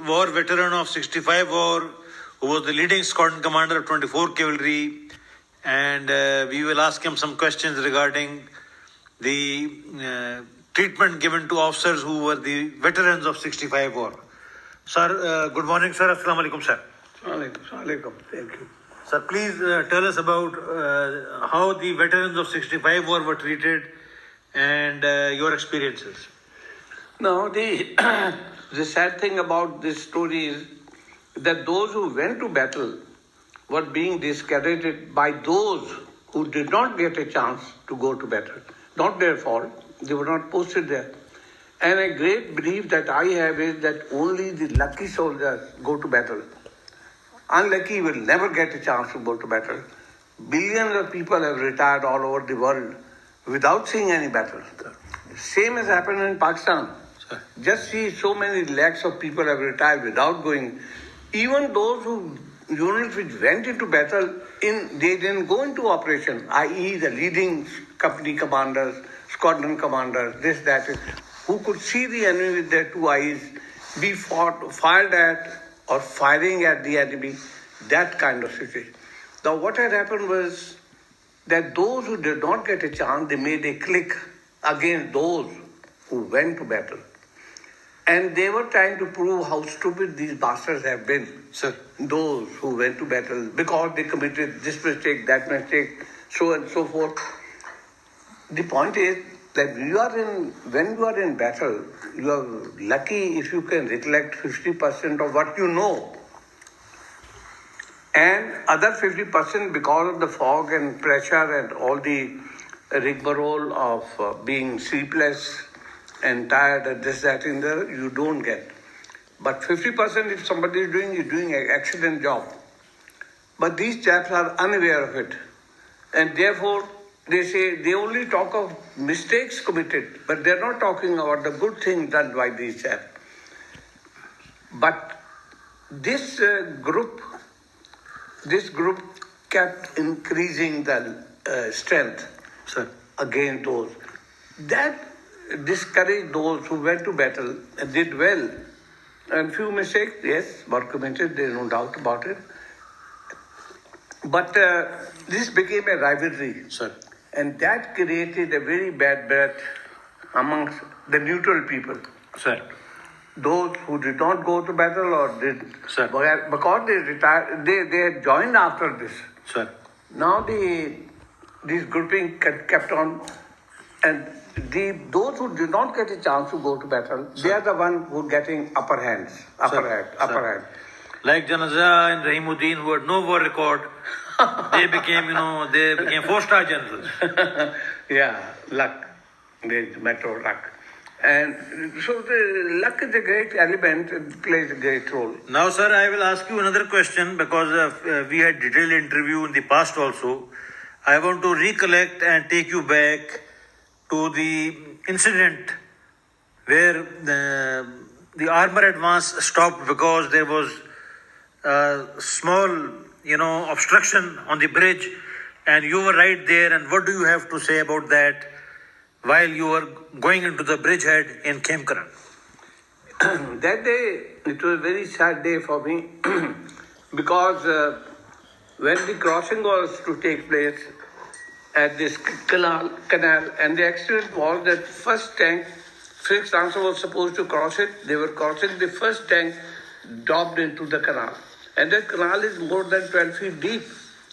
war veteran of 65 War, who was the leading squadron commander of 24 Cavalry, and we will ask him some questions regarding the treatment given to officers who were the veterans of 65 War. Sir, good morning, sir. Assalamu alaikum, sir. Alaikum. Thank you. Sir, please tell us about how the veterans of 65 War were treated and your experiences. Now, the sad thing about this story is that those who went to battle were being discredited by those who did not get a chance to go to battle. Not their fault. They were not posted there. And a great belief that I have is that only the lucky soldiers go to battle. Unlucky will never get a chance to go to battle. Billions of people have retired all over the world without seeing any battle. Same has happened in Pakistan. Just see, so many lakhs of people have retired without going. Even those units which went into battle, they didn't go into operation, i.e. the leading company commanders, squadron commanders, this, that, who could see the enemy with their two eyes, be fired at or firing at the enemy, that kind of situation. Now what had happened was that those who did not get a chance, they made a clique against those who went to battle. And they were trying to prove how stupid these bastards have been. Sir. Those who went to battle because they committed this mistake, that mistake, so and so forth. The point is that when you are in battle, you are lucky if you can recollect 50% of what you know. And other 50% because of the fog and pressure and all the rigmarole of being sleepless and tired and this, that, and the other, you don't get. But 50% if somebody is doing an excellent job. But these chaps are unaware of it. And therefore, they say they only talk of mistakes committed, but they're not talking about the good things done by these chaps. But this group kept increasing the strength against those. That discouraged those who went to battle and did well. And few mistakes, yes, were committed, there is no doubt about it. But this became a rivalry. Sir. And that created a very bad breath amongst the neutral people. Sir. Those who did not go to battle or did, Sir. because they retired, they had joined after this. Sir. Now this grouping kept on, and those who did not get a chance to go to battle, Sir. they are the ones who are getting upper hand. Like Janaza and Rahimuddin, who had no war record, they became 4-star generals. Yeah, luck. There's a matter of luck. And so the luck is a great element, it plays a great role. Now, sir, I will ask you another question because we had detailed interview in the past also. I want to recollect and take you back to the incident where the armor advance stopped because there was a small, obstruction on the bridge, and you were right there. And what do you have to say about that while you were going into the bridgehead in Khemkaran? That day, it was a very sad day for me because when the crossing was to take place at this canal, and the accident was that first tank, Felix Lancer was supposed to cross it. They were crossing, the first tank dropped into the canal. And that canal is more than 12 feet deep.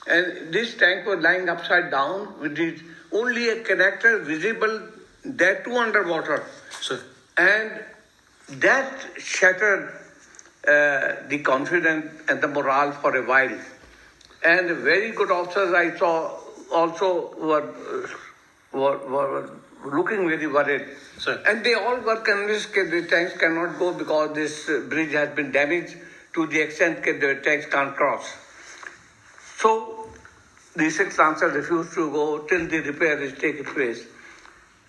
And this tank was lying upside down with only a connector visible, that too underwater. Sir. And that shattered the confidence and the morale for a while. And very good officers I saw also were looking very worried. Sir. And they all were convinced that the tanks cannot go because this bridge has been damaged to the extent that the tanks can't cross. So the 6th Lancer refused to go till the repair is taking place.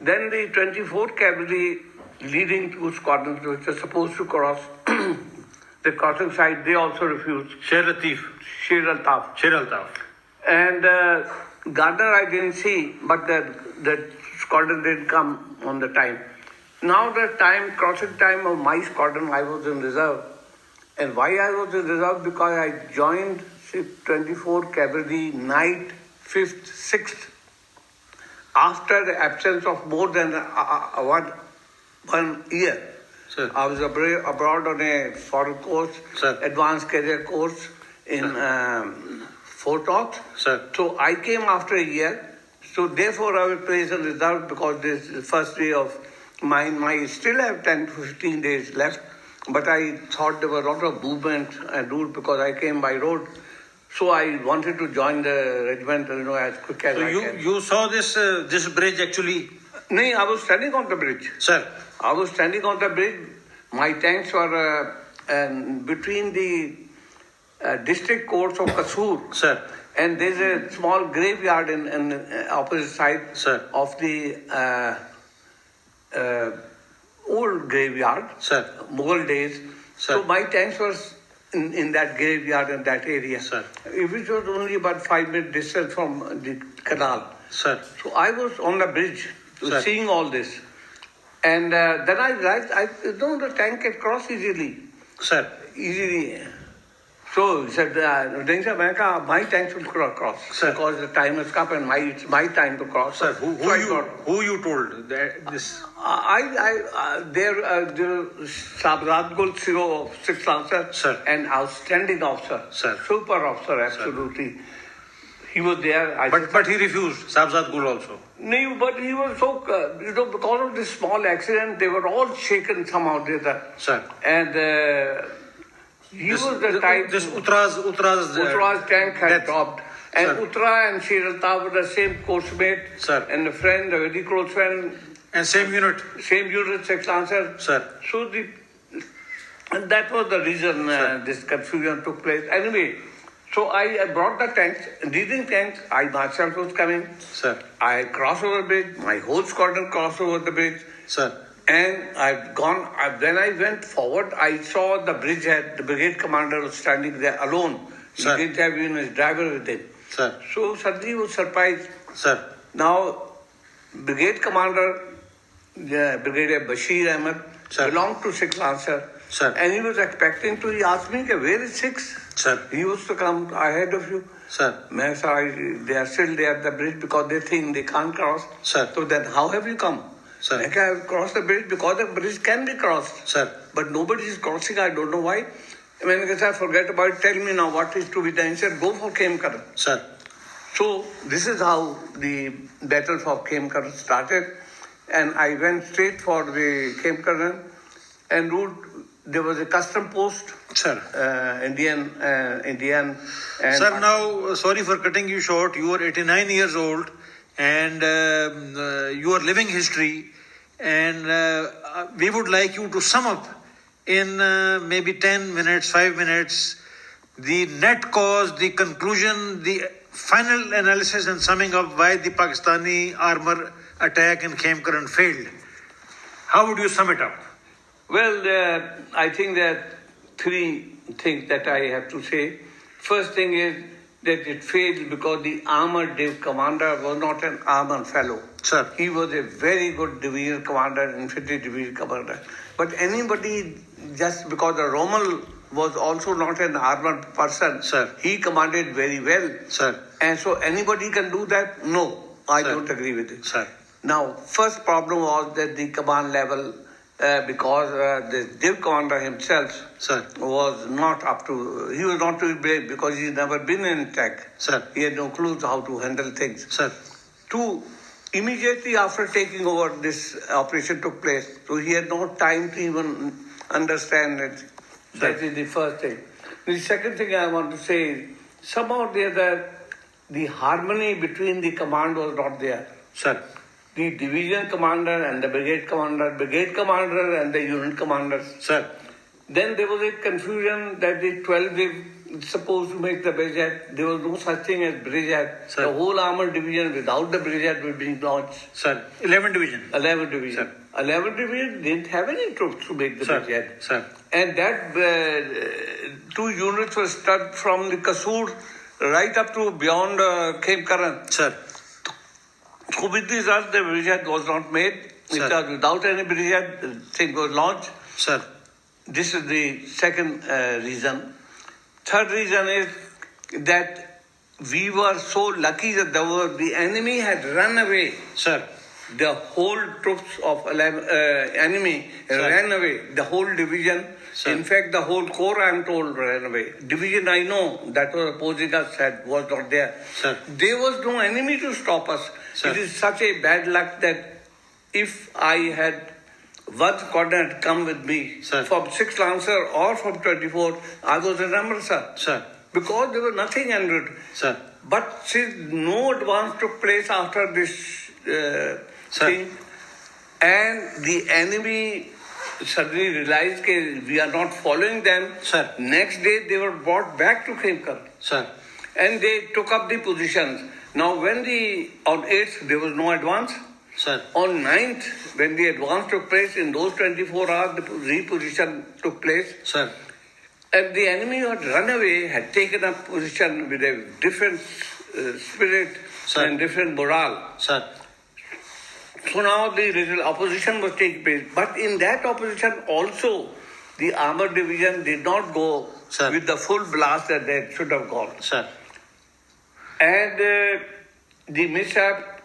Then the 24th Cavalry leading two squadrons which were supposed to cross the crossing side, they also refused. Sher Altaf. And Gardner I didn't see, but the squadron didn't come on the time. Now the crossing time of my squadron, I was in reserve. And why I was in reserve? Because I joined 24 Cavalry Night 5th, 6th after the absence of more than 1 year. Sir. I was abroad on a foreign course, Sir. advanced career course in Fort Knox. Sir. So I came after a year. So therefore I was placed in reserve because this is the first day of mine. I still have 10 to 15 days left. But I thought there was a lot of movement and route because I came by road. So I wanted to join the regiment, as quick as So I can. you saw this bridge actually, No, I was standing on the bridge. sir. I was standing on the bridge. My tanks were between the district courts of Kasur. Sir. And there's a small graveyard in opposite side Sir. of the old graveyard, Sir. Mughal days. Sir. So my tanks were in that graveyard in that area, Sir. which was only about 5 minutes distance from the canal. Sir. So I was on the bridge Sir. seeing all this. And then I realized, the tank can cross easily. Sir. Easily. So he said, my tanks will cross Sir. because the time has come and it's my time to cross. Sir, So I thought, who you told that this? there Sabzad Gul Siro, 6th Lancer, Sir. an outstanding officer, Sir. super officer, absolutely. He was there. But he refused. Sabzad Gul also. No, but he was so, because of this small accident, they were all shaken somehow. Sir. And he was the type. This Uttara's Uttara's tank had death. dropped. And Sir. Uttara and Shirata were the same course mate. Sir. And a friend, a very close friend, And same unit. same unit, 6th Lancer. Sir. So and that was the reason this confusion took place. Anyway, so I brought the tanks, leading tanks, I myself was coming. Sir. I crossed over the bridge, my whole squadron crossed over the bridge. Sir. And when I went forward, I saw the the brigade commander was standing there alone. Sir. He didn't have even his driver with him. Sir. So suddenly he was surprised. Sir. Now, brigade commander, Brigadier Bashir Ahmed, Sir. belonged to 6th Lancer. Sir. And he was expecting to, he asked me, where is 6? Sir. He used to come ahead of you. Sir. They are still there at the bridge because they think they can't cross. Sir. So then how have you come? Sir. I have crossed the bridge because the bridge can be crossed. Sir. But nobody is crossing, I don't know why. When I said, forget about it, tell me now what is to be done. He said, go for Khemkaran. Sir. So this is how the battle for Khemkaran started. And I went straight for the Khemkaran and route. There was a custom post, Sir. Indian. And Sir, now, sorry for cutting you short. You are 89 years old and you are living history. And we would like you to sum up in maybe 10 minutes, 5 minutes, the net cause, the conclusion, the final analysis and summing up why the Pakistani armor attack in Khemkaran failed. How would you sum it up? Well, I think there are 3 things that I have to say. First thing is that it failed because the armored div commander was not an armored fellow. Sir. He was a very good division commander, infantry division commander. But anybody, just because the Rommel was also not an armored person, Sir. he commanded very well. Sir. And so anybody can do that? No, I Sir. don't agree with it. Sir. Now, first problem was that the command level, because the div commander himself Sir. was not up to, he was not to be brave because he's never been in attack. Sir. He had no clues how to handle things. Sir. 2, immediately after taking over, this operation took place. So he had no time to even understand it. That is the first thing. The second thing I want to say is, somehow the harmony between the command was not there. Sir. The division commander and the brigade commander and the unit commanders. Sir. Then there was a confusion that the 12 were supposed to make the brigade. There was no such thing as brigade. Sir. The whole armored division without the brigade was being launched. Sir. 11 division. 11 division. Sir. 11 division didn't have any troops to make the Sir. brigade. Sir. And that 2 units were stuck from the Kasur right up to beyond Khemkaran. Sir. So with this result, the brigade was not made. Sir. It was without any brigade, the thing was launched. Sir. This is the second reason. Third reason is that we were so lucky that the enemy had run away. Sir. The whole troops of enemy ran away. The whole division. Sir. In fact, the whole corps, I am told, ran away. Division, I know, that was opposing us, was not there. Sir. There was no enemy to stop us. Sir. It is such a bad luck that if I had one squadron had come with me Sir. from 6th Lancer or from 24, I was in Amritsar. Sir. Because there was nothing en route. Sir. But since no advance took place after this thing, and the enemy suddenly realized that we are not following them, Sir. next day they were brought back to Khemkar. Sir. And they took up the positions. Now on 8th there was no advance. Sir. On 9th, when the advance took place, in those 24 hours the reposition took place. Sir. And the enemy who had run away had taken up position with a different spirit Sir. and different morale. Sir. So now the opposition was taking place. But in that opposition also, the armored division did not go Sir. with the full blast that they should have gone. Sir. And the mishap,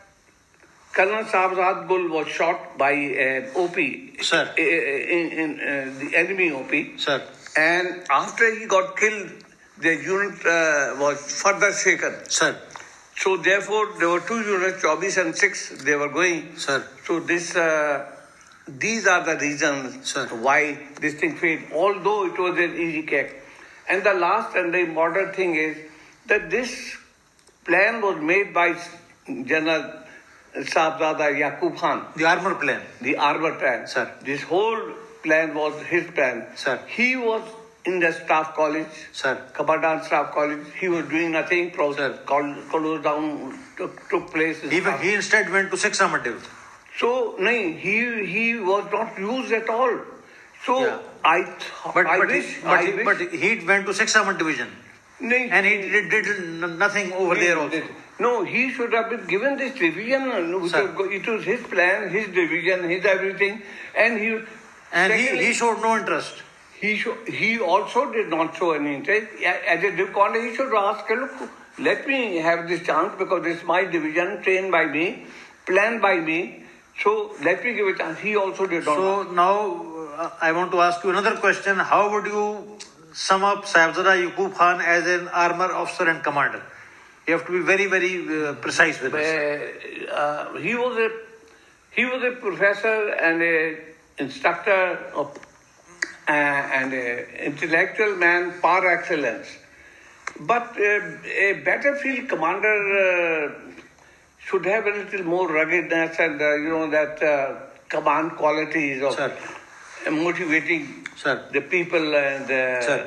Colonel Sabzad Gul was shot by OP, Sir. in the enemy OP. Sir. And after he got killed, the unit was further shaken. Sir. So therefore, there were two units, 24 and 6, they were going. Sir. So these are the reasons Sir. why this thing failed, although it was an easy cake. And the last and the important thing is that this plan was made by General Sahibzada Yaqub Khan, The armor plan. the armor plan. Sir. This whole plan was his plan. Sir. He was in the staff college, Sir. Commandant Staff College. He was doing nothing. Sir. Close down took place. He instead went to 6th Armored Division. So, no, he was not used at all. So, Yeah. I But he went to 6th Armored Division. No, And he did nothing over there also. No, he should have been given this division. Sir. It was his plan, his division, his everything. And he showed no interest. He also did not show any interest. As a commander, he should ask, look, let me have this chance because this is my division, trained by me, planned by me. So let me give a chance. He also did not. So now I want to ask you another question. How would you sum up Sahibzada Yaqub Khan as an armor officer and commander? You have to be very, very precise with this. He was a professor and a instructor and a intellectual man par excellence. But a battlefield commander should have a little more ruggedness and that command qualities of Sir. motivating Sir. the people and Sir.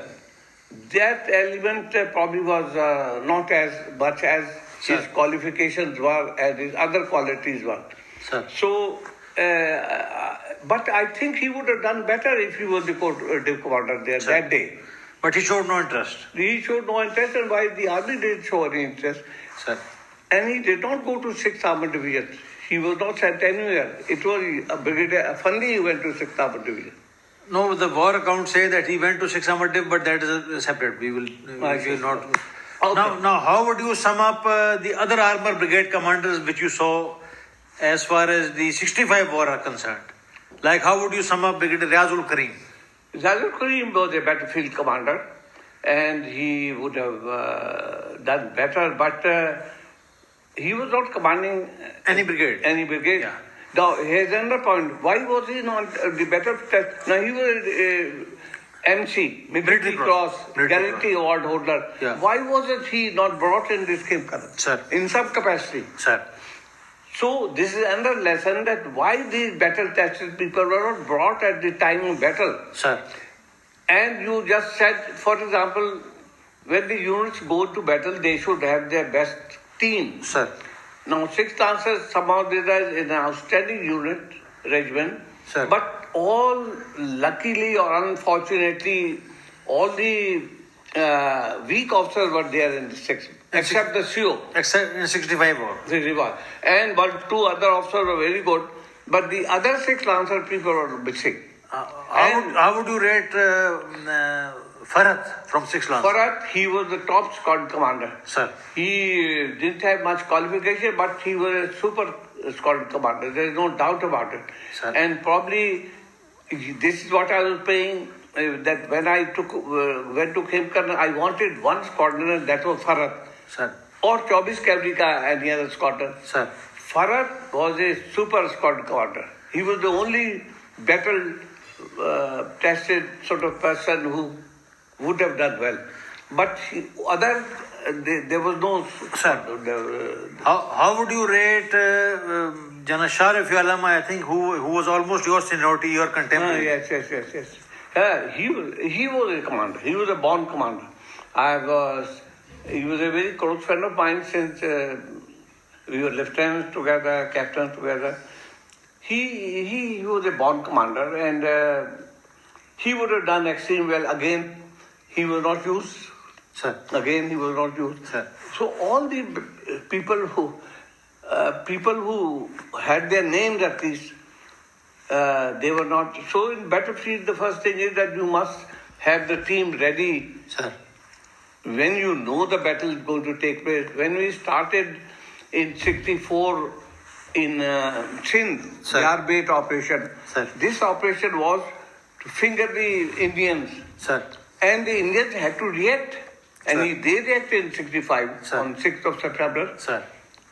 that element probably was not as much as his Sir. qualifications were, as his other qualities were. Sir. So, but I think he would have done better if he was the commander there Sir. that day. But he showed no interest. He showed no interest, and why the army didn't show any interest. Sir. And he did not go to 6th Armored Division. He was not sent anywhere. It was a brigadier, Fundy who went to 6th Armored Division. No, the war accounts say that he went to 6th Armored Division, but that is separate. We will not. Okay. Now, how would you sum up the other armor brigade commanders which you saw as far as the 65 war are concerned? Like, how would you sum up Brigadier Riazul Karim? Riazul Karim was a battlefield commander, and he would have done better, but he was not commanding Any brigade? Yeah. Now, here's another point. Why was he not the better test? Now, he was MC, Military Cross, Guarantee Award holder. Yeah. Why was he not brought in this Khemkar? Sir. In some capacity. Sir. So, this is another lesson that why these battle tested people were not brought at the time of battle. Sir. And you just said, for example, when the units go to battle, they should have their best team. Sir. Now, 6th Lancers somehow is an outstanding unit, regiment. Sir. But all, luckily or unfortunately, all the weak officers were there in the 6th, except the CO. Except in 65 war. The river. And 2 other officers were very good, but the other 6 Lancer people were missing. How would you rate Farhat from 6 Lance? Farhat, he was the top squad commander. Sir. He didn't have much qualification, but he was a super squad commander. There is no doubt about it. Sir. And probably this is what I was saying, that when I went to Khemkarn, I wanted one squadron, and that was Farhat. Sir. Or 24 Cavalry ka any other squadron. Sir. Farhat was a super squad commander. He was the only battle tested sort of person who would have done well. But there was no. Sir. How would you rate General Shah Rafi Alam, I think, who was almost your seniority, your contemporary? Yes. He was a commander. He was a born commander. He was a very close friend of mine since we were lieutenants together, captains together. He was a born commander, and he would have done extremely well. Again, he was not used. Sir. Again, he was not used. Sir. So all the people who had their names at least, they were not. So in battlefield, the first thing is that you must have the team ready. Sir. When you know the battle is going to take place. When we started in 64 in Sindh, Sir. Yarbait operation, Sir. this operation was to finger the Indians. Sir. And the Indians had to react. And Sir. they reacted in 65 Sir. on 6th of September. Sir.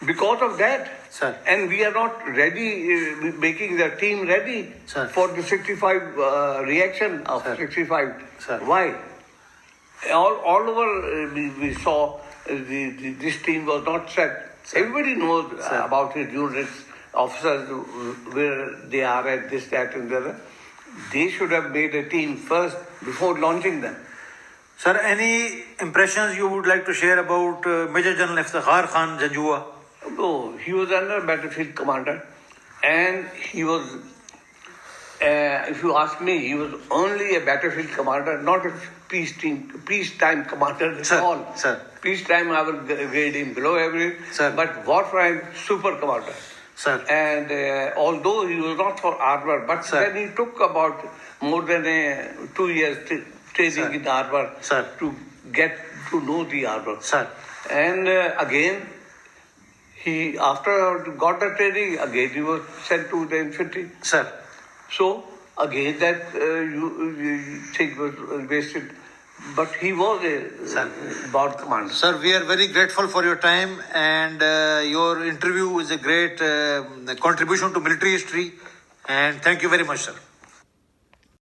Because of that. Sir. And we are not ready, making the team ready Sir. for the 65 reaction of Sir. 65. Sir. Why? All over we saw this team was not set. Sir. Everybody knows Sir. about his units, officers, where they are at this, that and the other. They should have made a team first before launching them. Sir, any impressions you would like to share about Major General Iftikhar Khan Janjua? No, he was under battlefield commander, and he was, if you ask me, he was only a battlefield commander, not a peacetime commander at Sir, all. sir. Peacetime I will grade him below average, Sir. but wartime super commander. Sir. And although he was not for armor, but Sir. then he took about more than 2 years training Sir. in armor Sir. to get to know the armor. Sir. And again, he after got the training, again he was sent to the infantry. Sir. So again that you think was wasted. But he was Sir. a born commander. Sir, we are very grateful for your time, and your interview is a great contribution to military history. And thank you very much, sir.